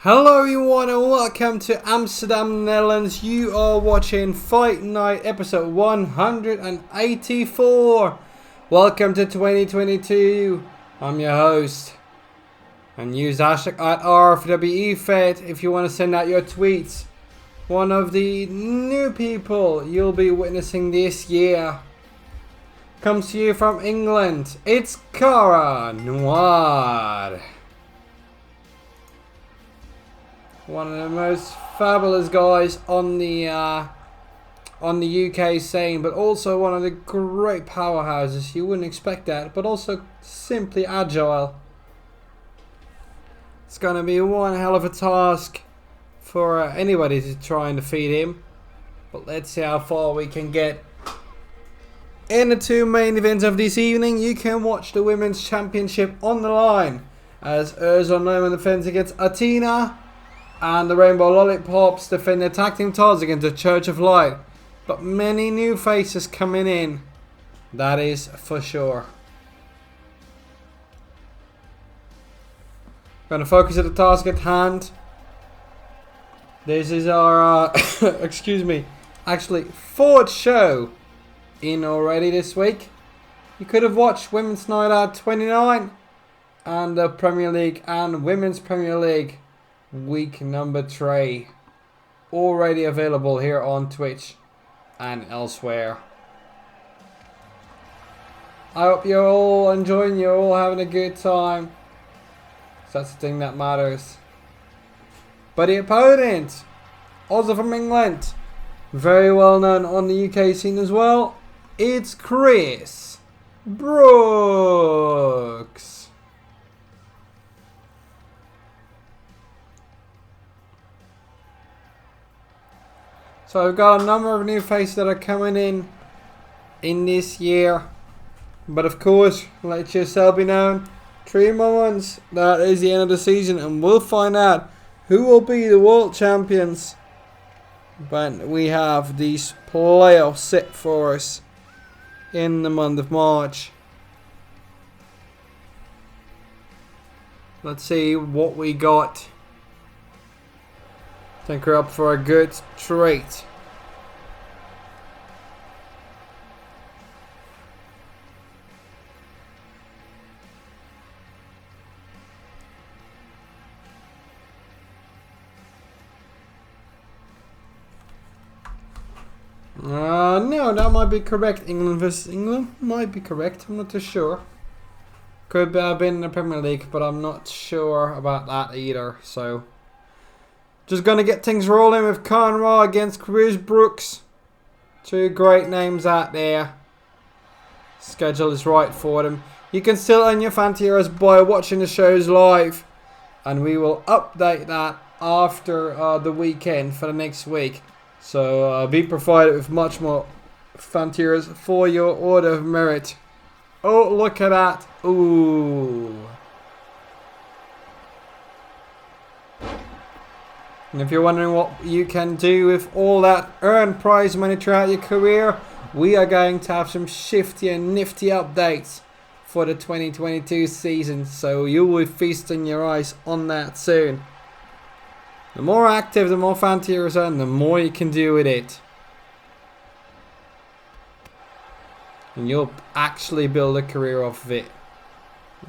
Hello everyone and welcome to Amsterdam, Netherlands. You are watching Fight Night episode 184. Welcome to 2022. I'm your host. And use hashtag at RFPW if you want to send out your tweets. One of the new people you'll be witnessing this year comes to you from England. It's Cara, Noir. One of the most fabulous guys on the UK scene, but also one of the great powerhouses. You wouldn't expect that, but also simply agile. It's gonna be one hell of a task for anybody to try and defeat him. But let's see how far we can get. In the two main events of this evening, you can watch the Women's Championship on the line as Ursula Neumann defends against Athena. And the Rainbow Lollypops defend their tag team titles against the Church of Light. But many new faces coming in. That is for sure. Gonna focus at the task at hand. This is our, excuse me, actually fourth show in already this week. You could have watched Women's Night Out 29 and the Premier League and Women's Premier League. Week number 3 already available here on Twitch and elsewhere. I hope you're all enjoying, you're all having a good time. That's the thing that matters. But the opponent, also from England, very well known on the UK scene as well, it's Chris Brookes. So I've got a number of new faces that are coming in this year. But of course, let yourself be known. 3 more months, that is the end of the season. And we'll find out who will be the world champions. But we have these playoffs set for us in the month of March. Let's see what we got. I think we're up for a good treat. No, that might be correct. England versus England might be correct. I'm not too sure. Could have been in the Premier League, but I'm not sure about that either. So. Just going to get things rolling with Cara against Chris Brookes. 2 great names out there. Schedule is right for them. You can still earn your fan heroes by watching the shows live. And we will update that after the weekend for the next week. So be provided with much more fan heroes for your order of merit. Oh, look at that. Ooh. And if you're wondering what you can do with all that earned prize money throughout your career, we are going to have some shifty and nifty updates for the 2022 season. So you will be feasting your eyes on that soon. The more active, the more fan tiers earn, the more you can do with it. And you'll actually build a career off of it.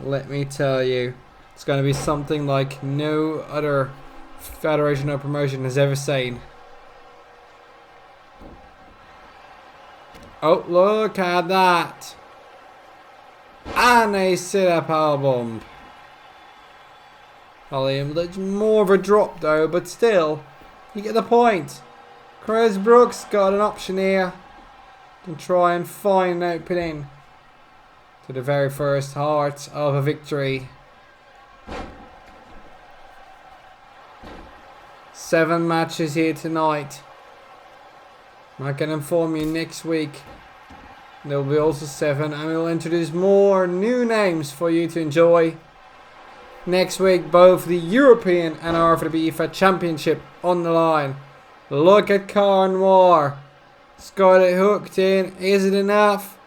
Let me tell you, it's going to be something like no other Federation or promotion has ever seen. Oh, look at that. And a sit-up album. It's more of a drop though, but still, you get the point. Chris Brookes got an option here to try and find an opening to the very first heart of a victory. 7 matches here tonight. I can inform you next week there will be also 7, and we'll introduce more new names for you to enjoy. Next week, both the European and RFPW Championship on the line. Look at Cara Noir. It's got it hooked in. Is it enough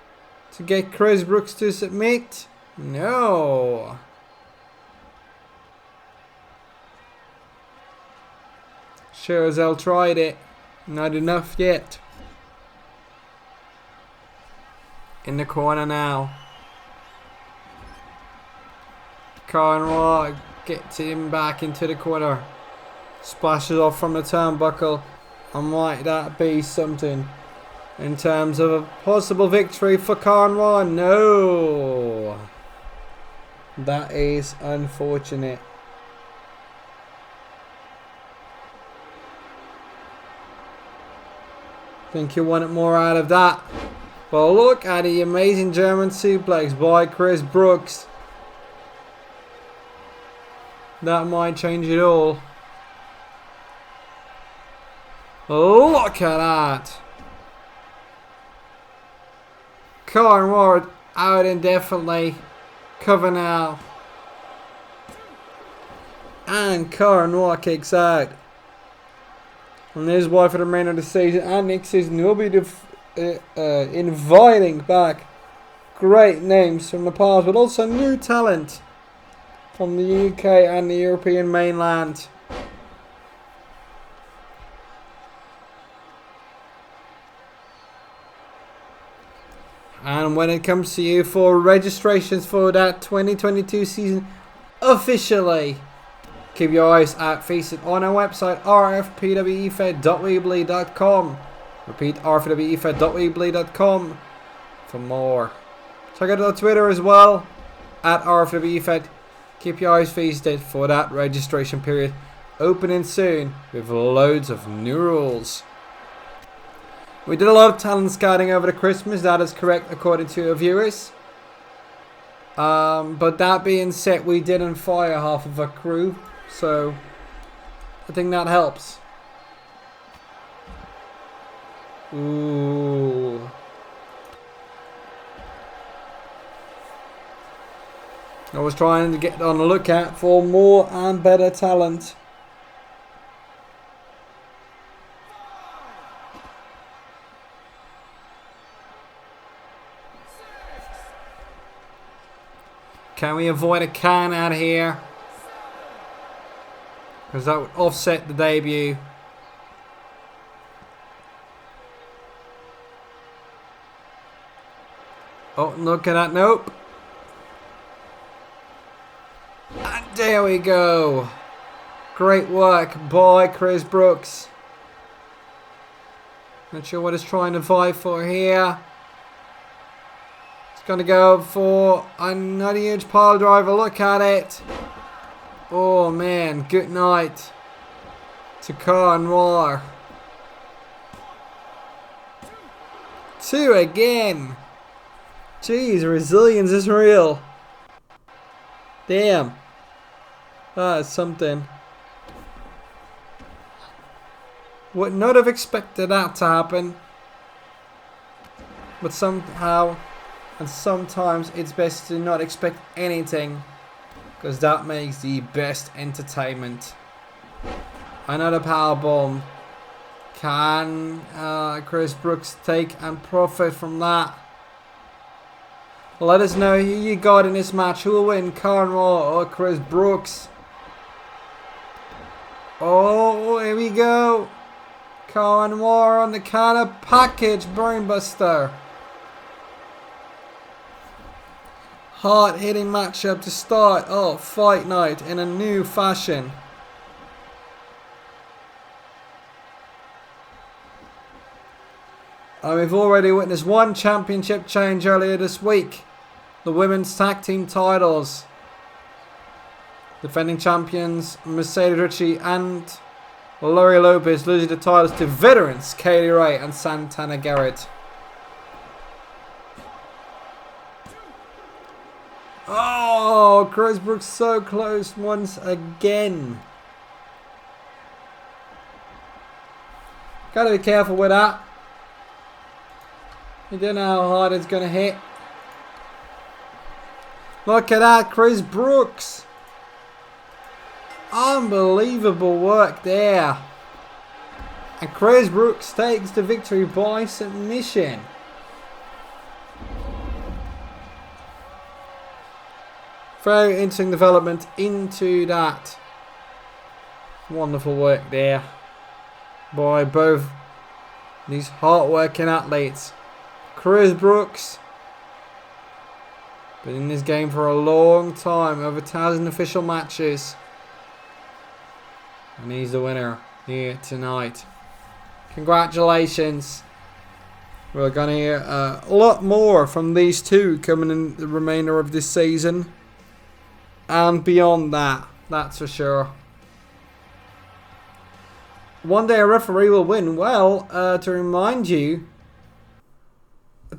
to get Chris Brookes to submit? No. Sure as hell tried it. Not enough yet. In the corner now. Cara gets him back into the corner. Splashes off from the turnbuckle. And might that be something in terms of a possible victory for Cara? No. That is unfortunate. Think you wanted more out of that. Well, look at the amazing German suplex by Chris Brookes. That might change it all. Look at that. Cara out indefinitely. Cover now. And Cara kicks out. And this is why for the remainder of the season and next season we'll be inviting back great names from the past, but also new talent from the UK and the European mainland. And when it comes to you for registrations for that 2022 season officially, keep your eyes out featured on our website rfpwefa.weebly.com. Repeat, rfpwefa.weebly.com for more. Check out our Twitter as well at rfpwefa. Keep your eyes featured for that registration period opening soon with loads of new rules. We did a lot of talent scouting over the Christmas, that is correct according to our viewers. But that being said, we didn't fire half of our crew, so I think that helps. Ooh. I was trying to get on the lookout for more and better talent. Can we avoid a can out here? Because that would offset the debut. Oh, look at that. Nope. And there we go. Great work by Chris Brookes. Not sure what he's trying to fight for here. He's going to go for another huge pile driver. Look at it. Oh man, good night to Noir. 2 again. Jeez, resilience is real. Damn. That is something. Would not have expected that to happen. But somehow and sometimes it's best to not expect anything, because that makes the best entertainment. Another powerbomb. Can Chris Brookes take and profit from that? Let us know who you got in this match. Who will win, Cara or Chris Brookes? Oh, here we go. Cara on the Cara package brainbuster. Hard hitting matchup to start fight night in a new fashion. And we've already witnessed one championship change earlier this week. The women's tag team titles. Defending champions Mercedes Ritchie and Lollypops losing the titles to veterans Kaylee Ray and Santana Garrett. Oh, Chris Brookes so close once again. Gotta be careful with that. You don't know how hard it's gonna hit. Look at that, Chris Brookes. Unbelievable work there. And Chris Brookes takes the victory by submission. Very interesting development into that. Wonderful work there. by both these hard-working athletes. Brookes been in this game for a long time, over 1,000 official matches, and he's the winner here tonight. Congratulations. We're going to hear a lot more from these two coming in the remainder of this season and beyond that, that's for sure. One day a referee will win. Well, to remind you,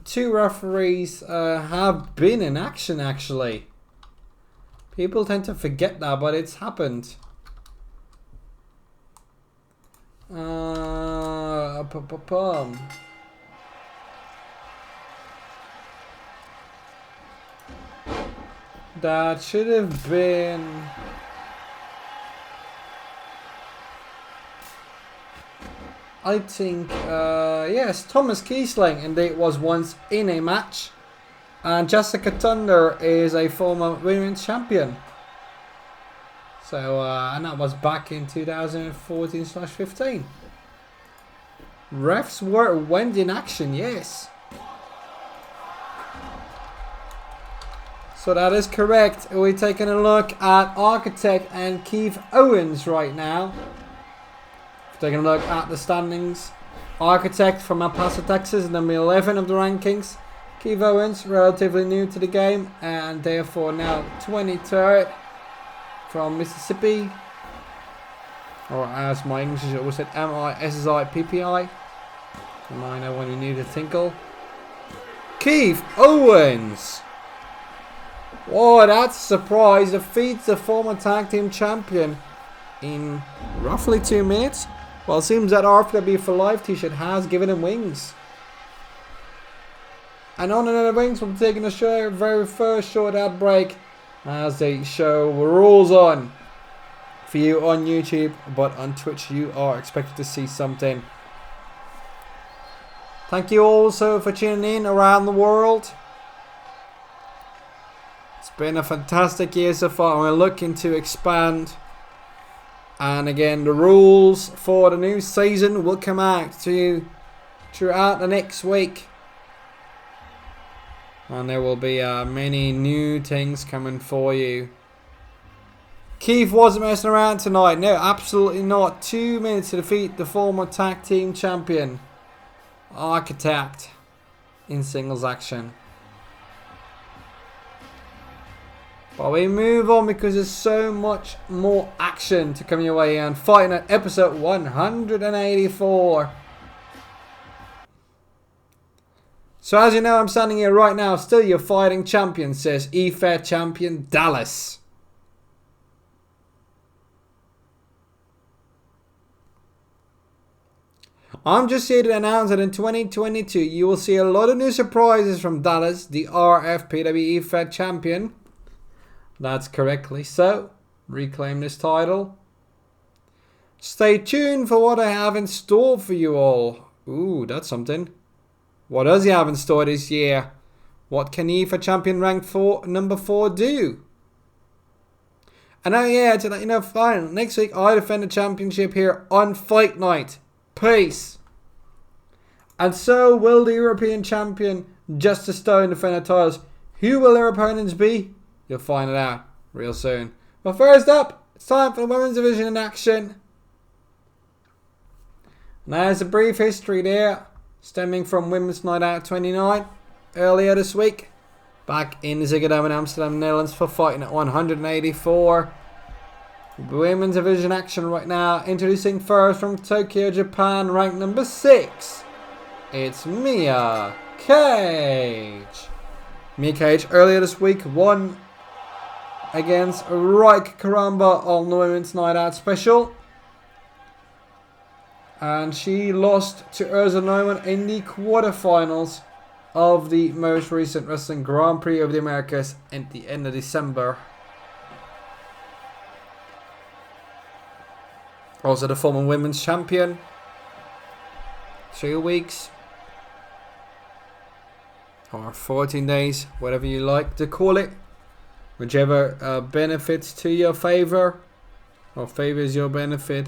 2 referees have been in action actually. People tend to forget that, but it's happened. That should have been... I think, yes, Thomas Kiesling indeed was once in a match. And Jessica Thunder is a former women's champion. So, and that was back in 2014/15. Refs went in action, yes. So that is correct. We're taking a look at Architect and Keith Owens right now. Taking a look at the standings. Architect from El Paso, Texas, number 11 of the rankings. Keith Owens, relatively new to the game, and therefore now 23rd from Mississippi. Or as my English always said, MISSIPPI. I know when you need a tinkle. Keith Owens! Whoa, that's a surprise. Defeats the former tag team champion in roughly 2 minutes. Well, it seems that RFPW for Life t-shirt has given him wings. And on another wings, we'll be taking a very first short ad break as the show rolls on for you on YouTube, but on Twitch you are expected to see something. Thank you also for tuning in around the world. It's been a fantastic year so far, and we're looking to expand. And again, the rules for the new season will come out to you throughout the next week. And there will be many new things coming for you. Keith wasn't messing around tonight. No, absolutely not. 2 minutes to defeat the former tag team champion, Architect, in singles action. But we move on because there's so much more action to come your way and fighting at episode 184. So as you know, I'm standing here right now, still your fighting champion, says Eaver champion Dallas. I'm just here to announce that in 2022 you will see a lot of new surprises from Dallas, the RFPW Eaver champion. That's correctly so. Reclaim this title. Stay tuned for what I have in store for you all. Ooh, that's something. What does he have in store this year? What can Eaver champion rank for number 4 do? And oh yeah, to let you know, fine. Next week I defend the championship here on Fight Night. Peace. And so will the European champion Justice Stone defend the titles. Who will their opponents be? You'll find it out real soon. But first up, it's time for the women's division in action. Now there's a brief history there, stemming from Women's Night Out 29 earlier this week, back in the Ziggo in Amsterdam, Netherlands, for fighting at 184. Women's division action right now. Introducing first from Tokyo, Japan, ranked number 6. It's Miya Kage. Miya Kage earlier this week won against Reik Karamba on the Women's Night Out special. And she lost to Ursula Neumann in the quarterfinals of the most recent Wrestling Grand Prix of the Americas at the end of December. Also the former women's champion. 2 weeks. Or 14 days, whatever you like to call it. Whichever benefits to your favor or favors your benefit.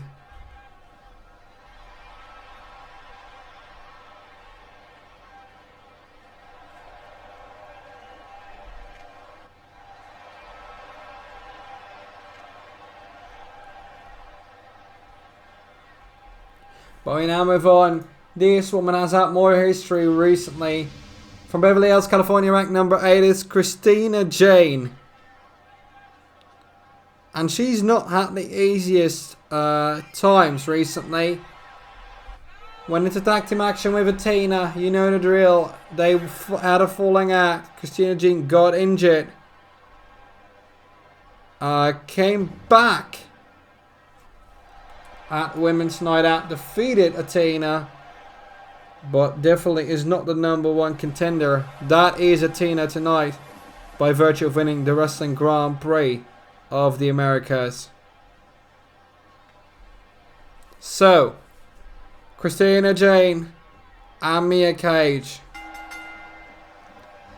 But we now move on. This woman has had more history recently. From Beverly Hills, California, ranked number 8 is Christina Jane. And she's not had the easiest times recently. Went into tag team action with Athena. You know the drill. They had a falling out. Christina Jane got injured. Came back at Women's Night Out. Defeated Athena. But definitely is not the number 1 contender. That is Athena tonight. By virtue of winning the Wrestling Grand Prix of the Americas. So, Christina Jane and Miya Kage,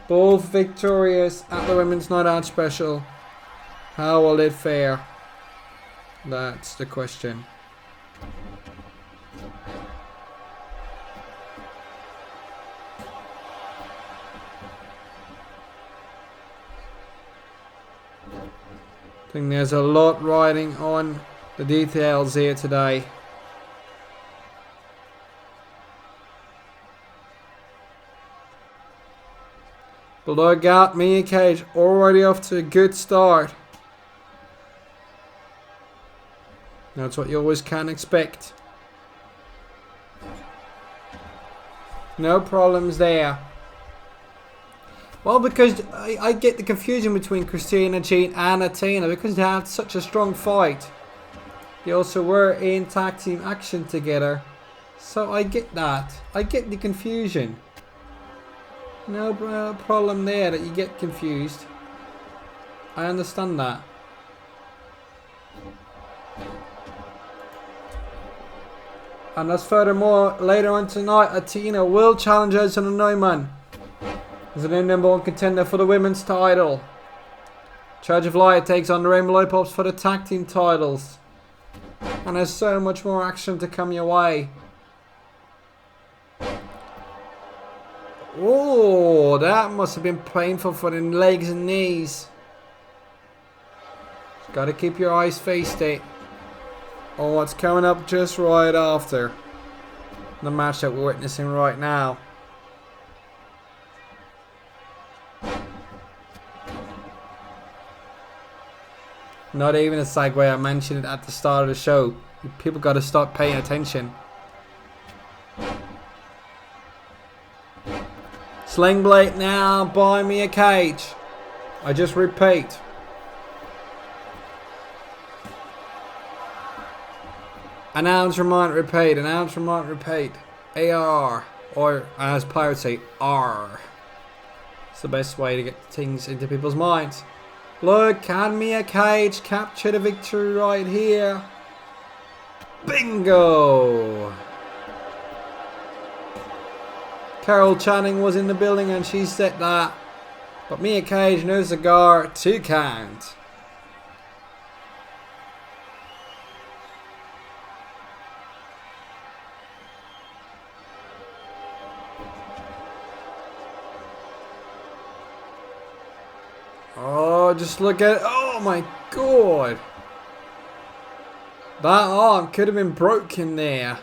both victorious at the Women's Night Out special. How will it fare? That's the question. I think there's a lot riding on the details here today. But look out, Miya Kage already off to a good start. That's what you always can expect. No problems there. Well, because I get the confusion between Christina Jane and Athena because they had such a strong fight. They also were in tag team action together. So I get that. I get the confusion. No problem there that you get confused. I understand that. And as furthermore, later on tonight, Athena will challenge Ursula Neumann as the new number 1 contender for the women's title. Charge of Light takes on the Lollypops for the tag team titles. And there's so much more action to come your way. Oh, that must have been painful for the legs and knees. Got to keep your eyes faced it. On what's coming up just right after the match that we're witnessing right now. Not even a segue. I mentioned it at the start of the show. People got to start paying attention. Sling Blade now by Miya Kage. I just repeat. Announce, remind, repeat. Announce, remind, repeat. AR. Or as pirates say, R. It's the best way to get things into people's minds. Look, can Miya Kage capture the victory right here? Bingo! Carol Channing was in the building and she said that. But Miya Kage knows the guard to count. Oh, just look at it. Oh my god. That arm could have been broken there.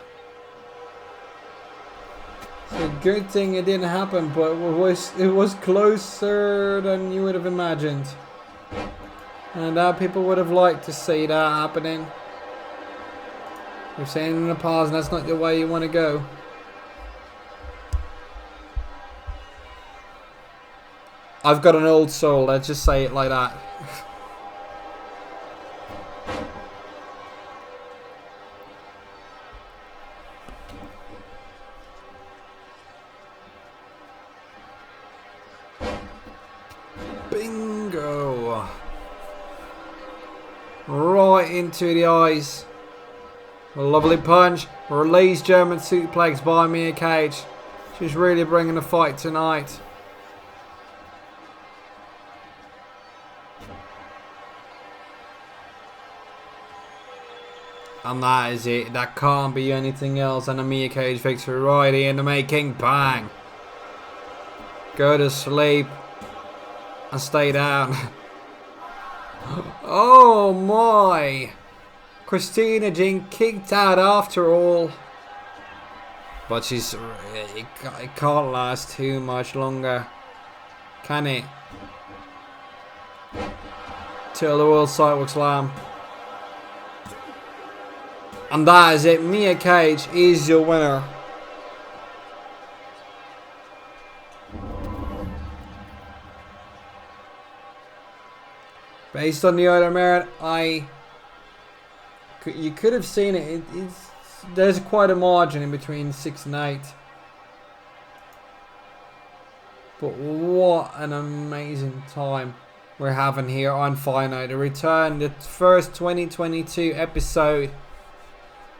It's a good thing it didn't happen, but it was closer than you would have imagined. And people would have liked to see that happening. We've seen it in the past, and that's not the way you want to go. I've got an old soul, let's just say it like that. Bingo! Right into the eyes. A lovely punch. Release German suplex by Miya Kage. She's really bringing the fight tonight. And that is it. That can't be anything else than a Miya Kage victory right here in the making. Bang. Go to sleep. And stay down. Oh my. Christina Jane kicked out after all. But it can't last too much longer, can it? Till the World Sidewalk Slam. And that is it. Miya Kage is your winner. Based on the other merit, you could have seen it. There's quite a margin in between 6 and 8. But what an amazing time we're having here on Finite. A return, the first 2022 episode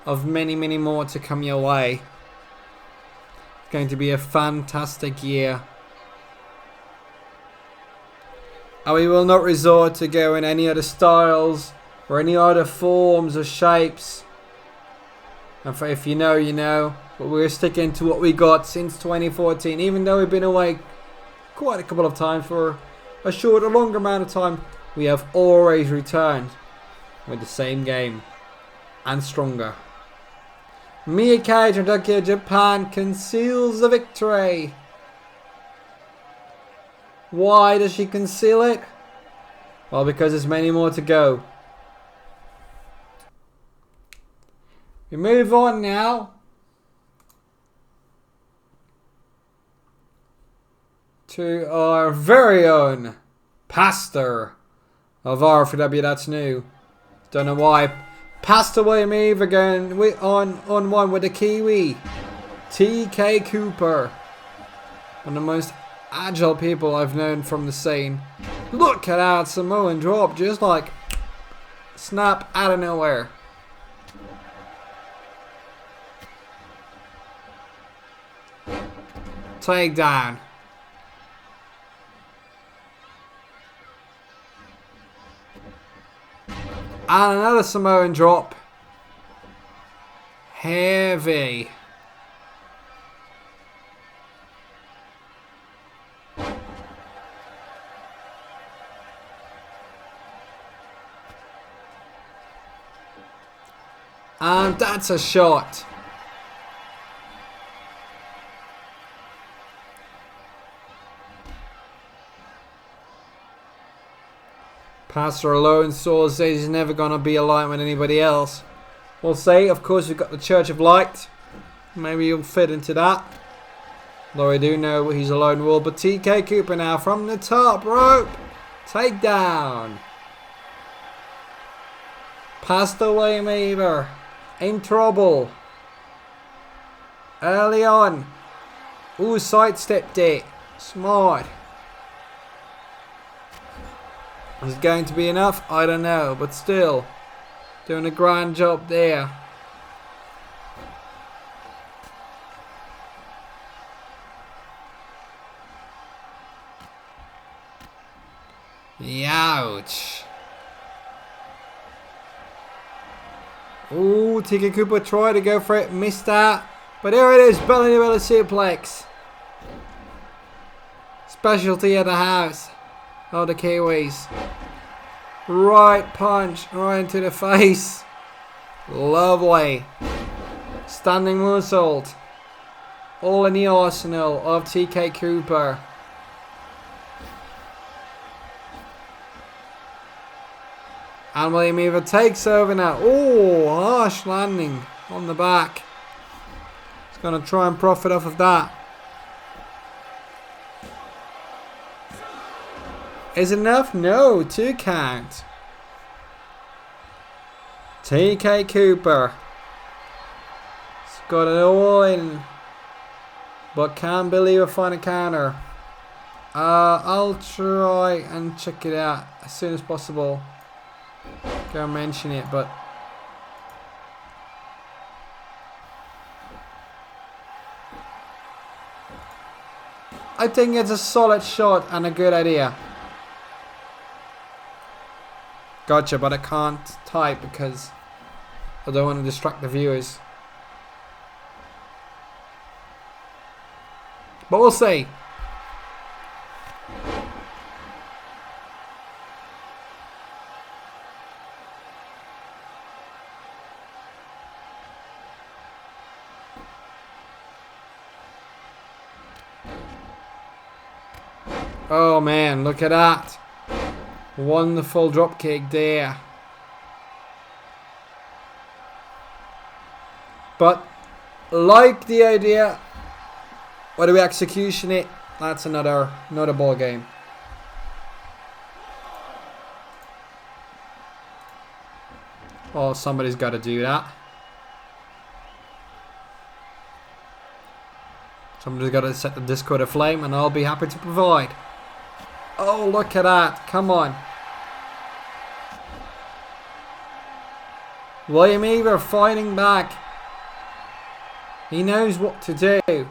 of many, many more to come your way. It's going to be a fantastic year. And we will not resort to going any other styles or any other forms or shapes. And for if you know, you know. But we're sticking to what we got since 2014. Even though we've been away quite a couple of times for a short or longer amount of time, we have always returned with the same game and stronger. Miya Kage from Tokyo, Japan conceals the victory. Why does she conceal it? Well, because there's many more to go. We move on now to our very own pastor of RFPW. That's new. Don't know why. Pastor William Eaver going on one with the Kiwi. TK Cooper. One of the most agile people I've known from the scene. Look at that Samoan drop, just like snap out of nowhere. Takedown. And another Samoan drop. Heavy. And that's a shot. Pastor alone says he's never going to be aligned with anybody else. We'll see. Of course, we've got the Church of Light. Maybe he'll fit into that. Though I do know he's a lone wolf. But TK Cooper now from the top rope. Takedown. Pastor William Eaver in trouble. Early on. Ooh, sidestepped it. Smart. Is it going to be enough? I don't know, but still, doing a grand job there. Ouch. Ooh, TK Cooper tried to go for it, missed that. But here it is, belly to belly suplex. Specialty of the house. Oh, the Kiwis. Right punch, right into the face. Lovely. Standing moonsault. All in the arsenal of TK Cooper. And William Eaver takes over now. Oh, harsh landing on the back. He's going to try and profit off of that. Is it enough? No, 2 count. TK Cooper. He's got it all in. But can't believe a final counter. I'll try and check it out as soon as possible. Go and mention it, but I think it's a solid shot and a good idea. Gotcha, but I can't type because I don't want to distract the viewers. But we'll see. Oh man, look at that. Wonderful drop kick there. But like the idea, whether we execution it, that's another ball game. Oh, somebody's got to do that. Somebody's got to set the Discord aflame, and I'll be happy to provide. Oh, look at that. Come on. William Eaver fighting back. He knows what to do.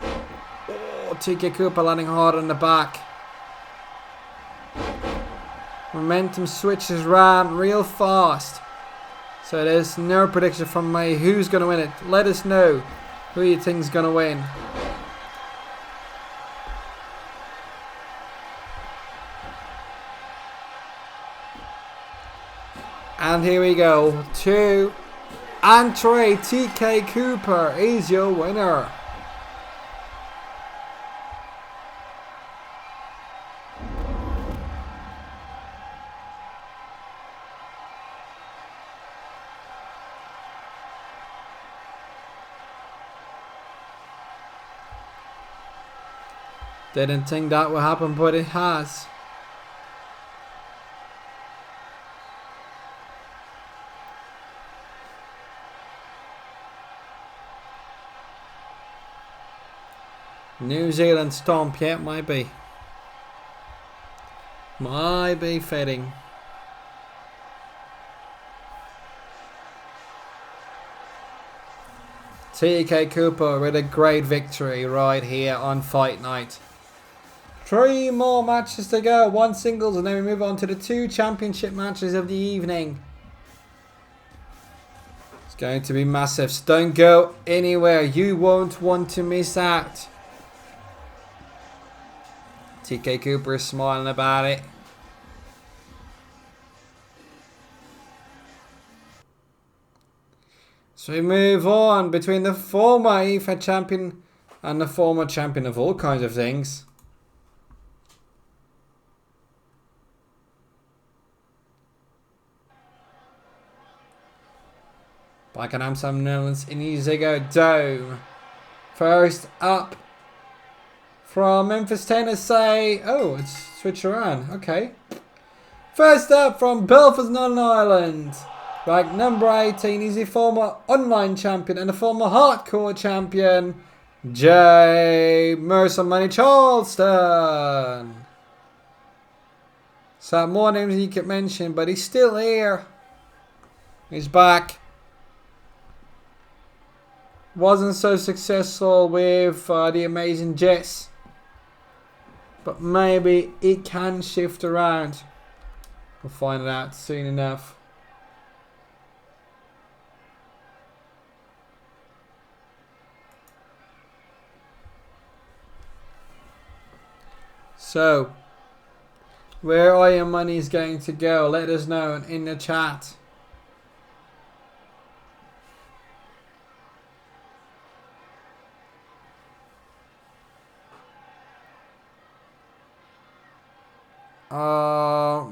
Oh, TK Cooper landing hard on the back. Momentum switches around real fast. So there's no prediction from me who's going to win it. Let us know who you think's going to win. And here we go. 2 and 3. TK Cooper is your winner. Didn't think that would happen, but it has. New Zealand stomp, yeah, might be. Might be fitting. TK Cooper with a great victory right here on Fight Night. 3 more matches to go. 1 singles, and then we move on to the 2 championship matches of the evening. It's going to be massive. So don't go anywhere. You won't want to miss out. TK Cooper is smiling about it. So we move on between the former Eaver champion and the former champion of all kinds of things. Back in Amsterdam, Netherlands, in Ziggo Dome. First up from Memphis, Tennessee. Oh, it's switched around. Okay. First up from Belfast, Northern Ireland. Ranked number 18. He's the former online champion and the former hardcore champion, Jay Mercer Money Charleston. So more names you could mention, but he's still here. He's back. Wasn't so successful with the Amazing Jess, but maybe it can shift around. We'll find it out soon enough. So, where are your monies going to go? Let us know in the chat.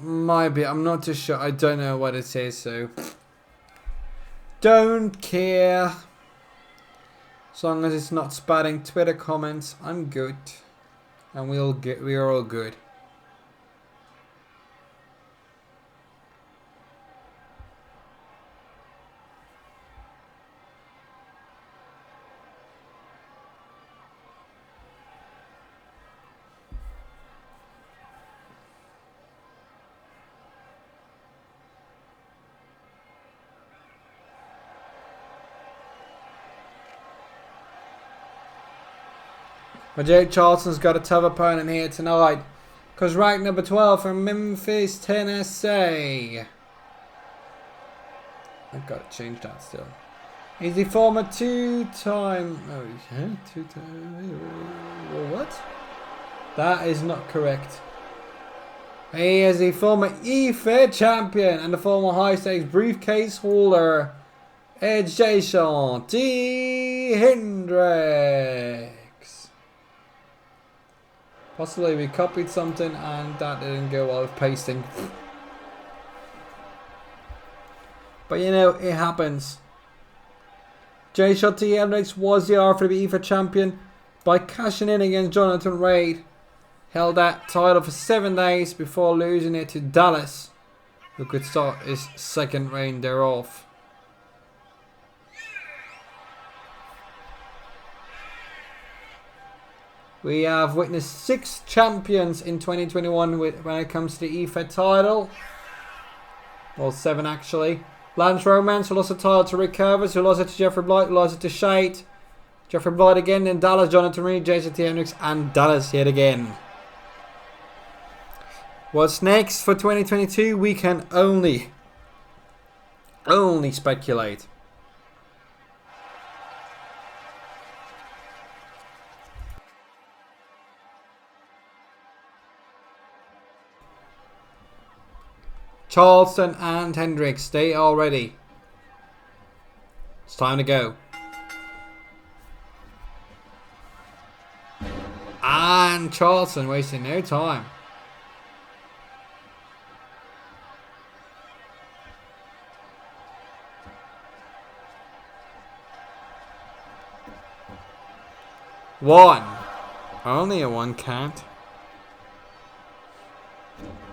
Might be. I'm not too sure. I don't know what it says, so don't care. As long as it's not spouting Twitter comments, I'm good. And we're all good. But Jake Charleston's got a tough opponent here tonight. Because ranked number 12 from Memphis, Tennessee. I've got to change that still. He's the former 2-time... Oh, yeah, 2-time... What? That is not correct. He is the former Eaver champion and the former high-stakes briefcase holder. It's Jayshon Hendrix. Possibly we copied something and that didn't go well with pasting. But you know, it happens. Jayshon Hendrix was the RFPW champion by cashing in against Jonathan Reid. Held that title for 7 days before losing it to Dallas, who could start his second reign thereof. We have witnessed 6 champions in 2021 when it comes to the Eaver title. Well, 7 actually. Lance Romance, who lost the title to Rick Curvis, who lost it to Jeffrey Blight, who lost it to Shade. Jeffrey Blight again, then Dallas, Jonathan Reid, Jayshon Hendrix, and Dallas yet again. What's next for 2022? We can only speculate. Charleston and Hendrix, they are ready. It's time to go. And Charleston wasting no time. One. Only a 1 count.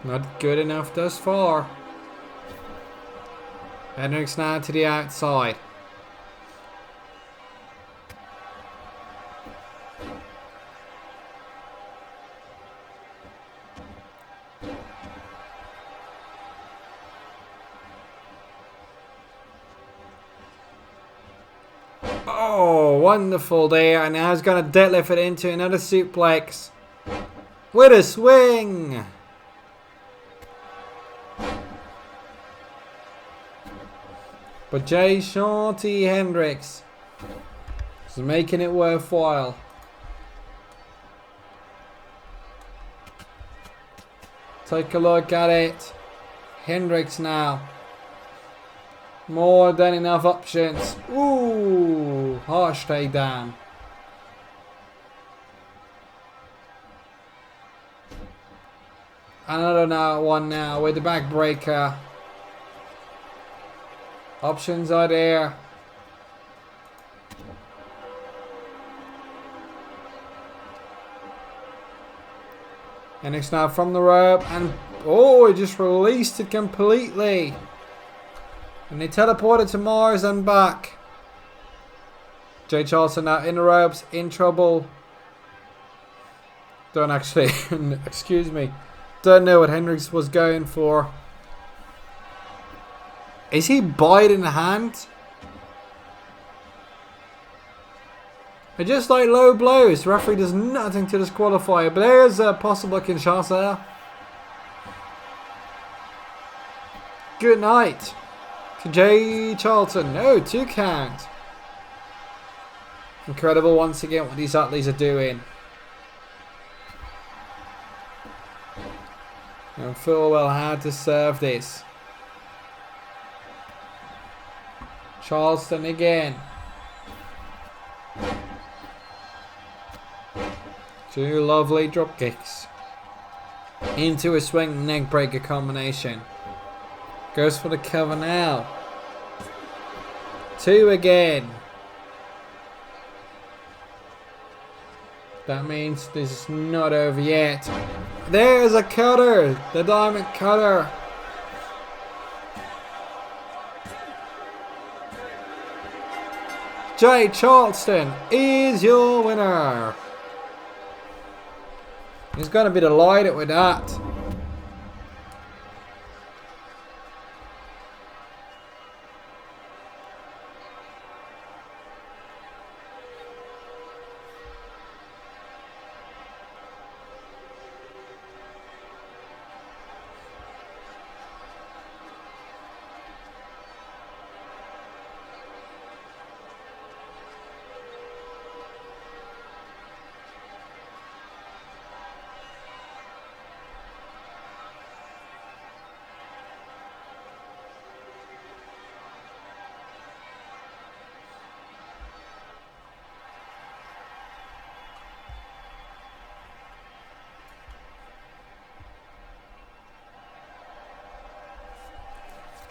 Not good enough thus far. Hendrix now to the outside. Oh, wonderful there. And now he's going to deadlift it into another suplex. With a swing. But Jayshon Hendrix is making it worthwhile. Take a look at it. Hendrix now. More than enough options. Ooh, harsh takedown. Another one now with the backbreaker. Options are there. And it's now from the rope. And oh, it just released it completely. And they teleported to Mars and back. Jay Charleston now in the ropes, in trouble. Don't actually, excuse me. Don't know what Hendrix was going for. Is he biting the hand? It's just like low blows. The referee does nothing to disqualify it. But there's a possible Kinshasa. Good night to Jay Charlton. No, 2 count. Incredible once again what these athletes are doing. And full well how to serve this. Charleston again. 2 lovely drop kicks. Into a swing neck breaker combination. Goes for the cover now. 2 again. That means this is not over yet. There's a cutter. The diamond cutter. Jay Charleston is your winner. He's going to be delighted with that.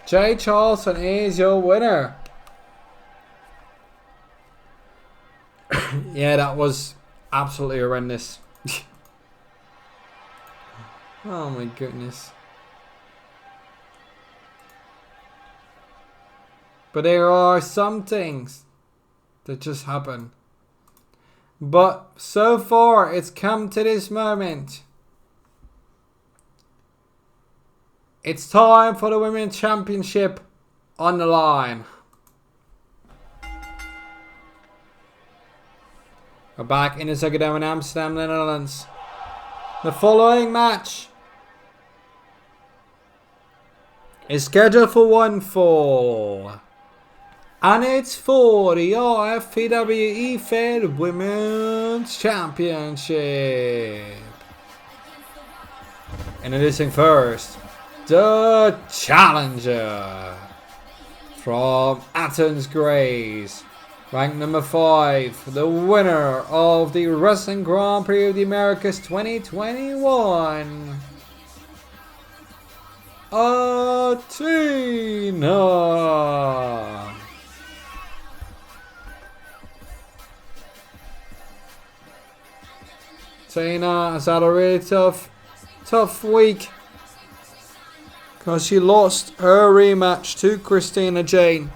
Charleston is your winner. Yeah, that was absolutely horrendous. Oh my goodness. But there are some things that just happen. But so far, it's come to this moment. It's time for the Women's Championship on the line. We're back in the Zuckerdown in Amsterdam, Netherlands. The following match is scheduled for one fall. And it's for the RFPW Eaver Women's Championship. Introducing first, the challenger from Athens, Greece, ranked number 5, the winner of the Wrestling Grand Prix of the Americas 2021, Athena. Athena has had a really tough week because she lost her rematch to Christina Jane.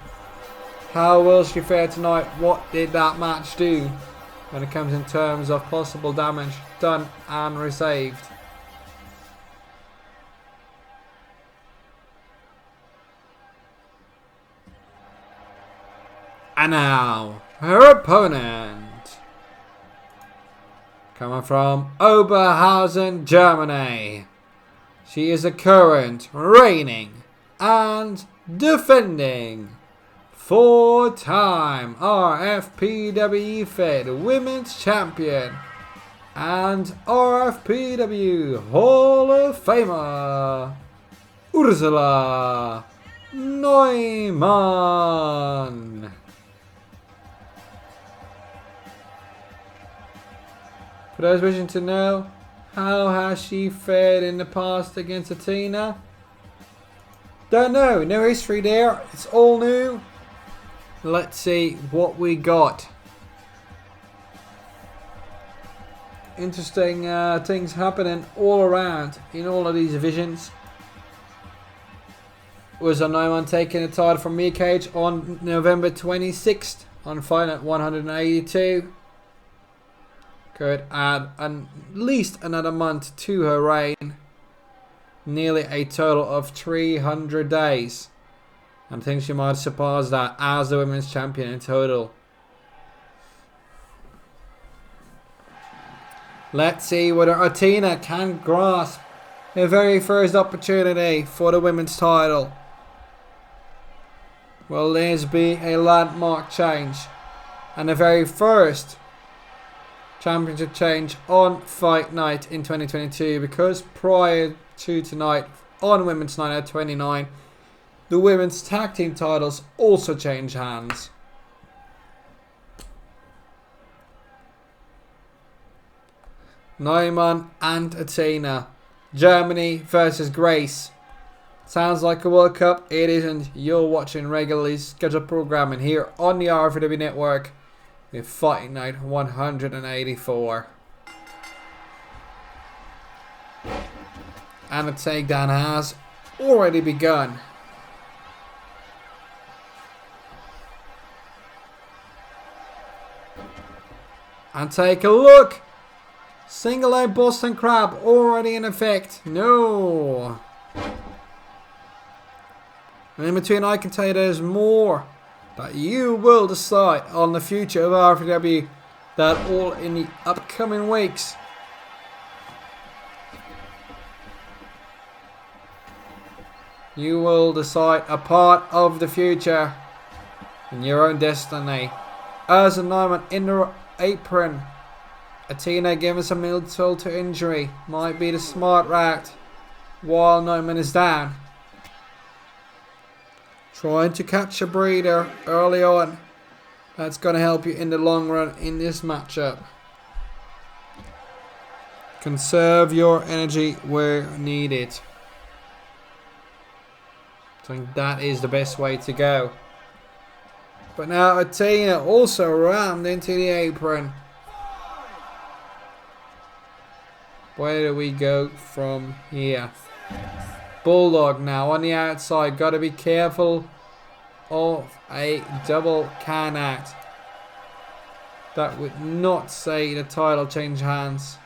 How will she fare tonight? What did that match do when it comes in terms of possible damage done and received? And now, her opponent. Coming from Oberhausen, Germany. She is the current, reigning, and defending 4-time RFPW Fed Women's Champion and RFPW Hall of Famer, Ursula Neumann. For those wishing to know, how has she fared in the past against Athena? Don't know, no history there, it's all new. Let's see what we got. Interesting things happening all around in all of these divisions. Ursula Neumann taking the title from Miya Kage on November 26th on Fight at 182. Could add at least another month to her reign. Nearly a total of 300 days. I think she might surpass that as the women's champion in total. Let's see whether Athena can grasp her very first opportunity for the women's title. Will this be a landmark change? And the very first championship change on Fight Night in 2022, because prior to tonight on Women's Night at 29, the women's tag team titles also change hands. Neumann and Athena. Germany versus Greece. Sounds like a World Cup. It isn't. You're watching regularly scheduled programming here on the RFPW Network with Fight Night 184. And the takedown has already begun. And take a look. Single leg Boston Crab already in effect. No. And in between, I can tell you there's more that you will decide on the future of RFPW. That all in the upcoming weeks. You will decide a part of the future in your own destiny. Ursula Neumann in the apron. Athena giving some insult to injury. Might be the smart route while Neumann is down. Trying to catch a breather early on. That's going to help you in the long run in this matchup. Conserve your energy where needed. think that is the best way to go. But now Athena also rammed into the apron. Where do we go from here? Bulldog now on the outside. Got to be careful of a double can out. That would not say the title change hands.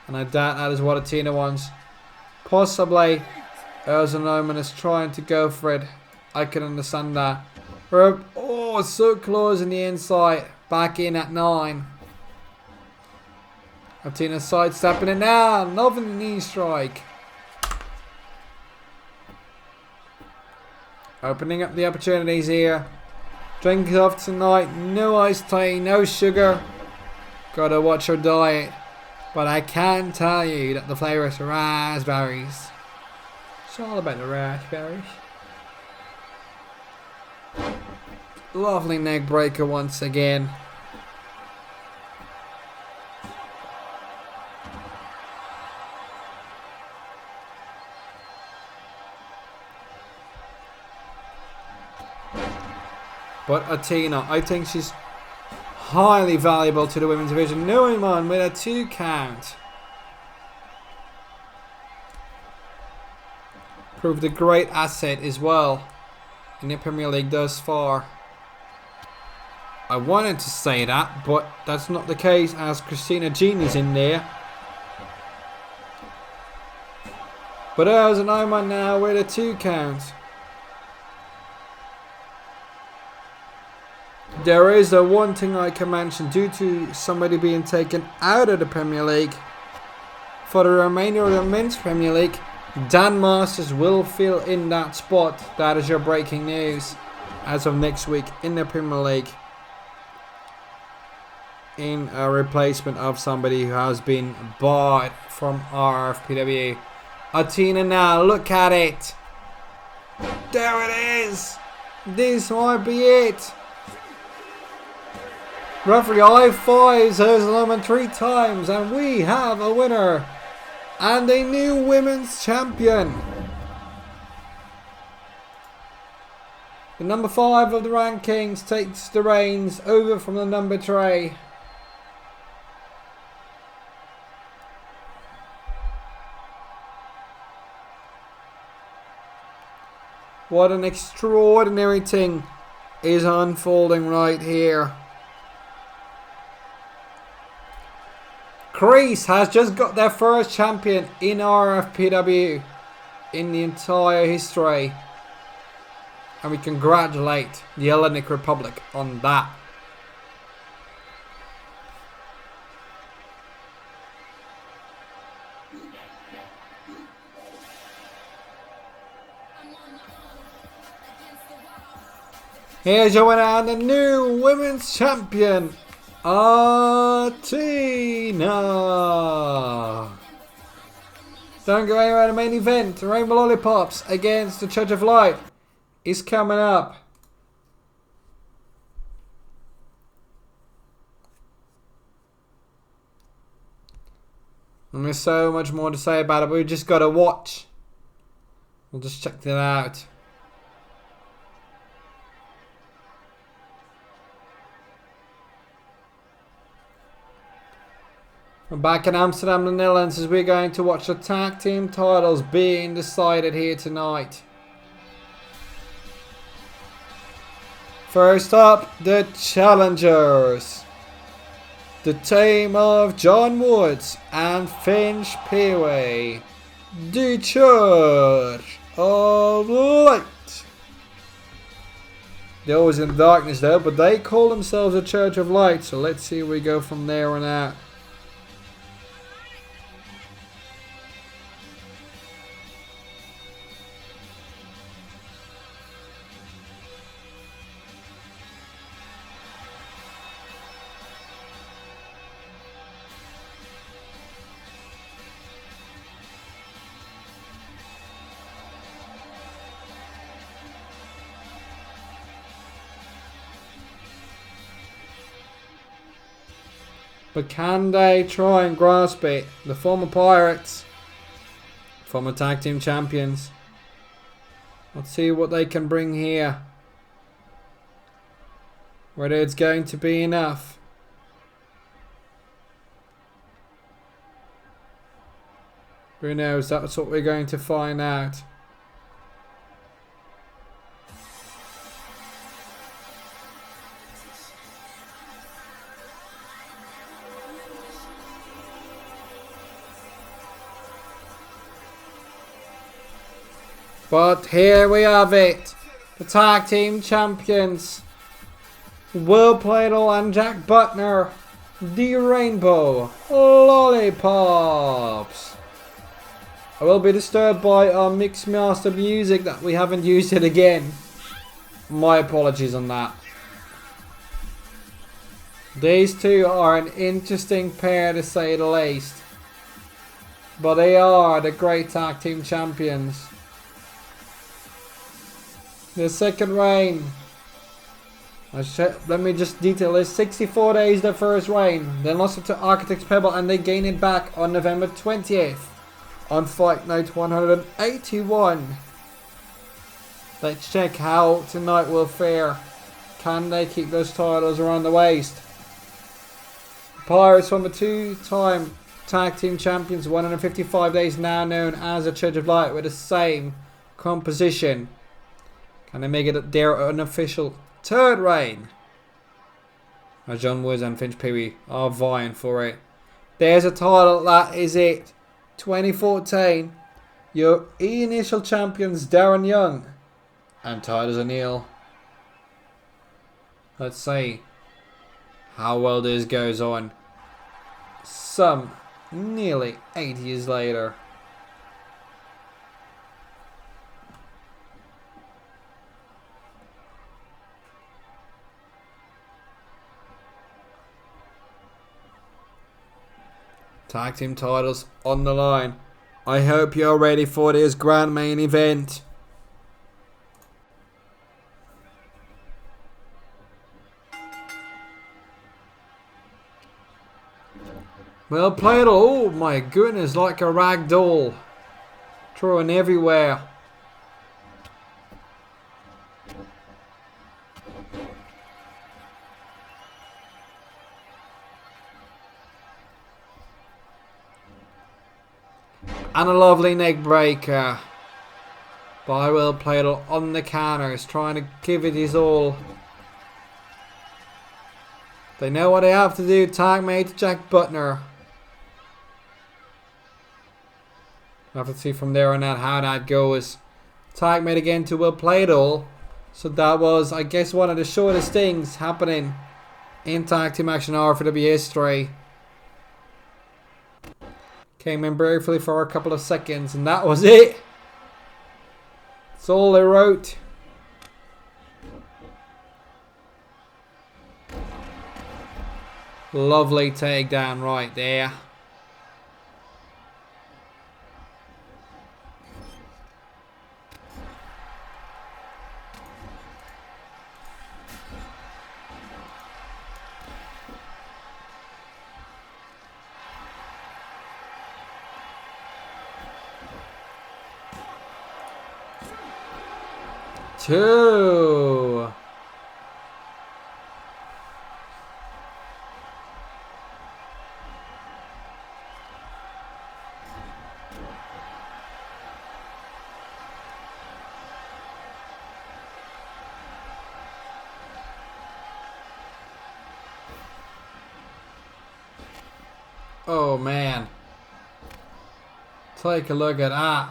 And I doubt that is what Athena wants. Possibly Ursula Neumann is trying to go for it. I can understand that. Oh, so close in the inside. Back in at 9. Athena sidestepping it now. Loving the knee strike. Opening up the opportunities here. Drink of tonight. No iced tea, no sugar. Gotta watch her diet. But I can tell you that the flavour is raspberries. It's all about the raspberries. Lovely neck breaker once again. But Athena, I think she's highly valuable to the women's division. Neumann with a 2 count. Proved a great asset as well in the Premier League thus far. I wanted to say that, but that's not the case as Christina Genie's in there. But there's an Neumann now with a 2 count. There is the one thing I can mention due to somebody being taken out of the Premier League. For the remainder of the Men's Premier League, Dan Masters will fill in that spot. That is your breaking news as of next week in the Premier League. In a replacement of somebody who has been bought from RFPW. Athena now, look at it. There it is. This might be it. Referee high-fives Ursula Neumann 3 times and we have a winner and a new women's champion. The number 5 of the rankings takes the reins over from the number 3. What an extraordinary thing is unfolding right here. Greece has just got their first champion in RFPW in the entire history. And we congratulate the Hellenic Republic on that. Here's your winner and the new women's champion, Athena. Don't go anywhere. The main event, Rainbow Lollypops against the Church of Light, is coming up. And there's so much more to say about it, but we just got to watch. We'll just check that out. We're back in Amsterdam, the Netherlands, as we're going to watch the tag team titles being decided here tonight. First up, the challengers. The team of John Woods and Finch Peewee. The Church of Light. They're always in darkness though, but they call themselves the Church of Light. So let's see where we go from there on out. But can they try and grasp it? The former Pirates, former tag team champions. Let's see what they can bring here. Whether it's going to be enough. Who knows? That's what we're going to find out. But here we have it. The tag team champions. Will Plaidle and Jack Butner. The Rainbow Lollypops. I will be disturbed by our mixed master music that we haven't used it again. My apologies on that. These two are an interesting pair to say the least. But they are the great tag team champions. The second reign. Let me just detail this. 64 days the first reign. Then lost it to Architect's Pebble and they gain it back on November 20th. On Fight Night 181. Let's check how tonight will fare. Can they keep those titles around the waist? The Pirates from the two-time tag team champions, 155 days, now known as the Church of Light, with the same composition. Can they make it their unofficial third reign? As John Woods and Finch Pee are vying for it. There's a title, that is it. 2014, your initial champions Darren Young and Titus O'Neil. Let's see how well this goes on. Some nearly 8 years later. Tag team titles on the line. I hope you're ready for this grand main event. Well played. Oh my goodness, like a rag doll. Throwing everywhere. And a lovely neck breaker by Will Plaidle on the counters, trying to give it his all. They know what they have to do. Tag mate Jack Butner. We'll have to see from there on out how that goes. Tag mate again to Will Plaidle. So that was, I guess, one of the shortest things happening in tag team action RFPW history. Came in briefly for a couple of seconds and that was it. That's all they wrote. Lovely takedown right there. Two. Oh man. Take a look at that.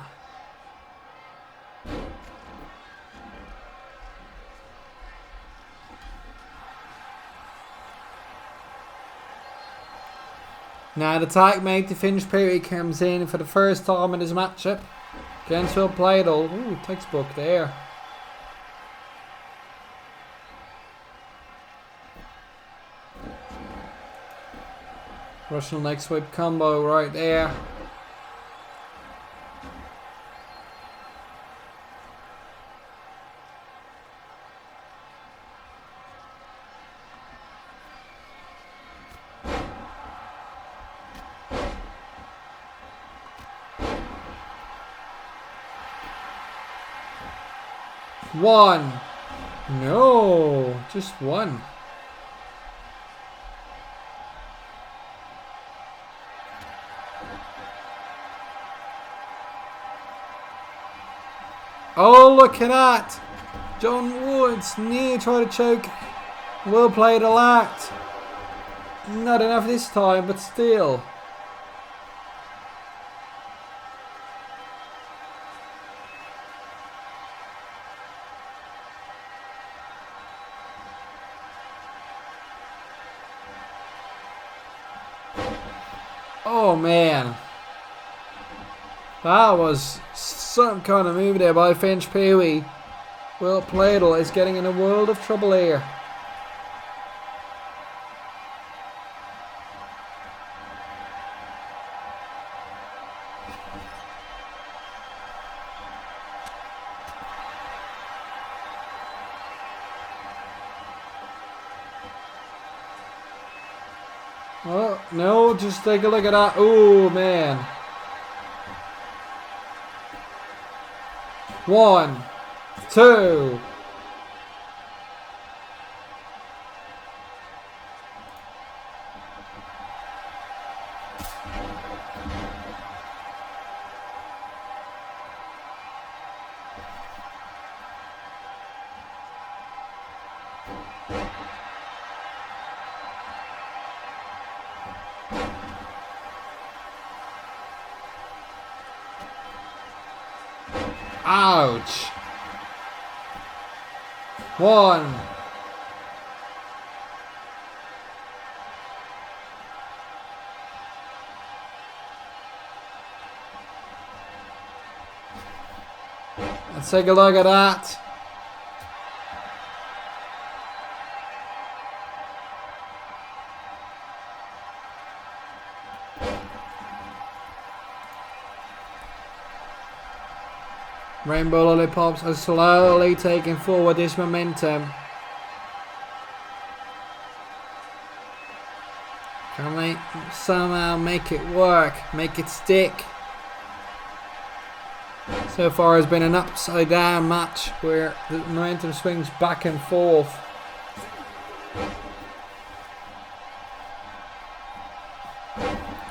Now the tag mate to Finch Perry comes in for the first time in his matchup against Will Plaidle. Ooh, textbook there. Russian leg sweep combo right there. 1. No, just 1. Oh, look at that. John Woods near trying to choke. Well played a lot. Not enough this time, but still. Oh man. That was some kind of move there by Finch Pee-wee. Well played, is getting in a world of trouble here. Oh, no, just take a look at that. Oh, man. 1, 2. Ouch. 1. Let's take a look at that. Rainbow Lollypops are slowly taking forward this momentum. Can they somehow make it work, make it stick? So far it's been an upside down match where the momentum swings back and forth.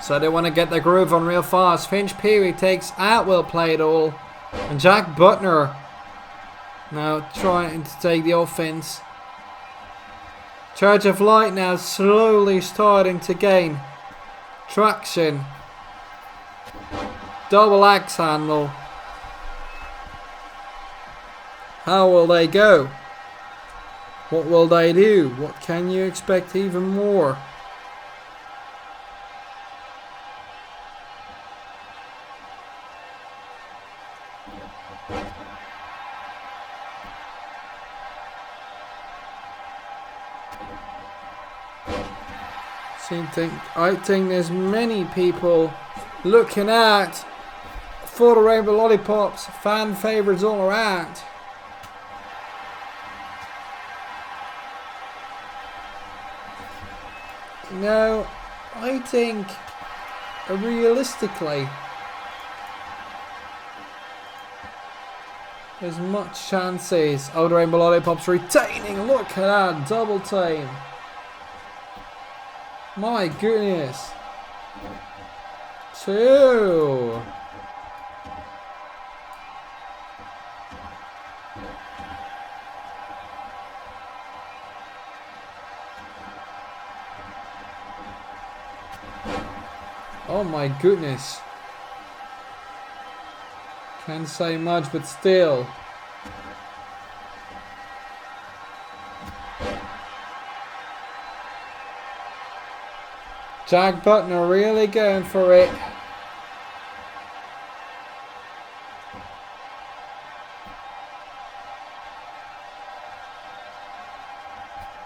So they want to get the groove on real fast. Finch Pee-wee takes out Well Played All. And Jack Butner now trying to take the offense. Charge of Light now slowly starting to gain traction. Double axe handle. How will they go? What will they do? What can you expect even more? I think there's many people looking out for the Rainbow Lollypops. Fan favourites all around. No, I think realistically there's much chances of the Rainbow Lollypops retaining. Look at that double team. My goodness. 2. Oh my goodness. Can't say much, but still. Jack Butner really going for it.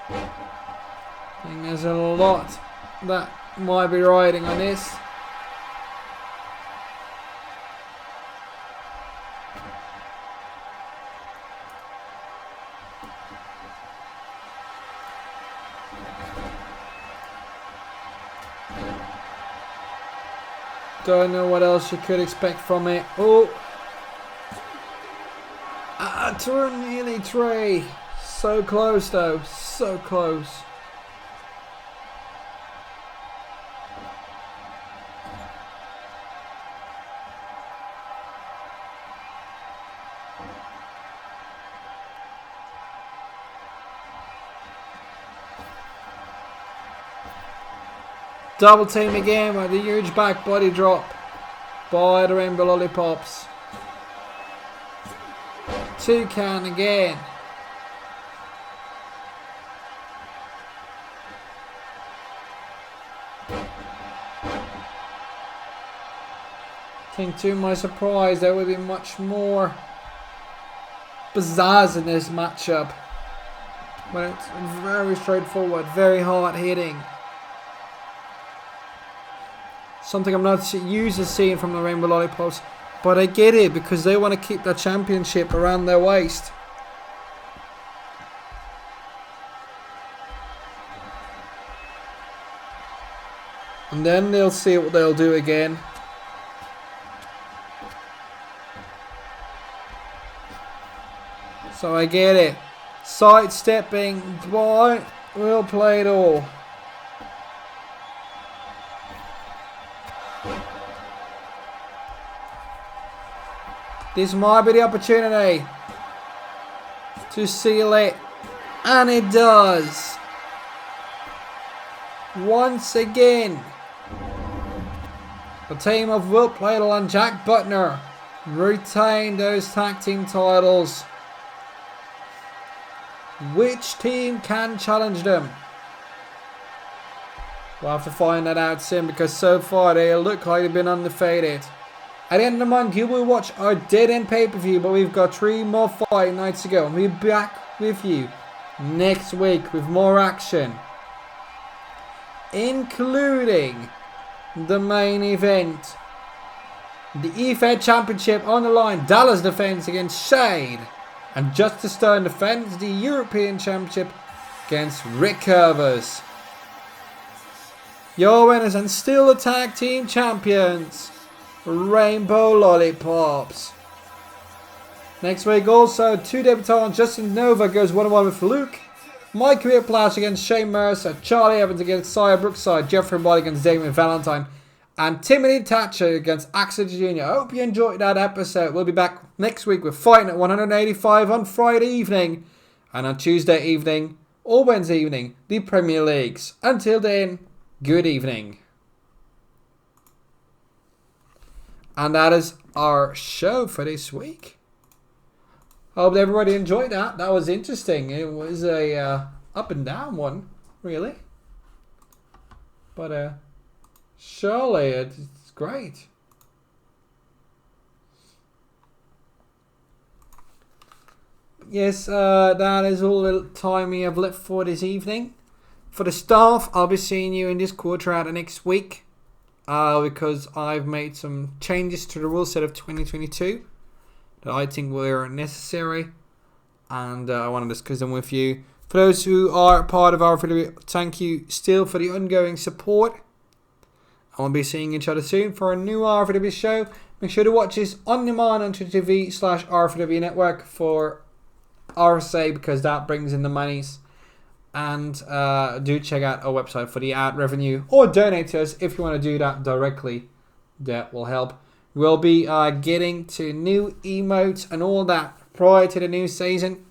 I think there's a lot that might be riding on this. Don't know what else you could expect from it. Oh! 2 nearly 3. So close though, so close. Double team again with a huge back body drop by the Rainbow Lollypops. Toucan again. I think to my surprise there will be much more pizzazz in this matchup. But it's very straightforward, very hard hitting. Something I'm not used to seeing from the Rainbow Lollypops, but I get it because they want to keep the championship around their waist. And then they'll see what they'll do again. So I get it. Sidestepping, boy, we'll play it all. This might be the opportunity to seal it, and it does. Once again, the team of Will Pladle and Jack Butner retain those tag team titles. Which team can challenge them? We'll have to find that out soon because so far they look like they've been undefeated. At the end of the month, you will watch our Dead End pay-per-view, but we've got 3 more fight nights to go. And we'll be back with you next week with more action, including the main event. The Eaver Championship on the line. Dallas defends against Shade. And Justice Stone defends the European Championship against Rick Curvers. Your winners and still the tag team champions, Rainbow Lollypops. Next week also 2 debutants. Justin Nova goes 1-1 with Luke. My Career Flash against Shane Mercer. Charlie Evans against Sia Brookside. Jeffrey Body against Damien Valentine. And Timothy Thatcher against Axel Jr. I hope you enjoyed that episode. We'll be back next week with Fighting at 185 on Friday evening. And on Tuesday evening or Wednesday evening, the Premier Leagues. Until then, good evening. And that is our show for this week. Hope everybody enjoyed that. That was interesting. It was a up and down one, really. But surely it's great. Yes, that is all the time we have left for this evening. For the staff, I'll be seeing you in Discord throughout the next week. Because I've made some changes to the rule set of 2022 that I think were necessary, and I want to discuss them with you. For those who are part of RFPW, thank you still for the ongoing support. I will be seeing each other soon for a new RFPW show. Make sure to watch this on demand on twitch.tv/RFPW network for RSA because that brings in the monies. And do check out our website for the ad revenue or donate to us if you want to do that directly. That will help. We'll be getting to new emotes and all that prior to the new season.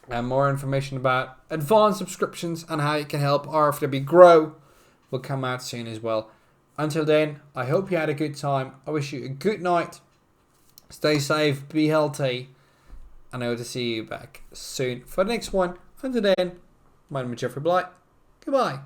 And more information about advanced subscriptions and how you can help RFW grow will come out soon as well. Until then, I hope you had a good time. I wish you a good night. Stay safe, be healthy. And I hope to see you back soon for the next one. Until then, my name is Jeffrey Blight. Goodbye.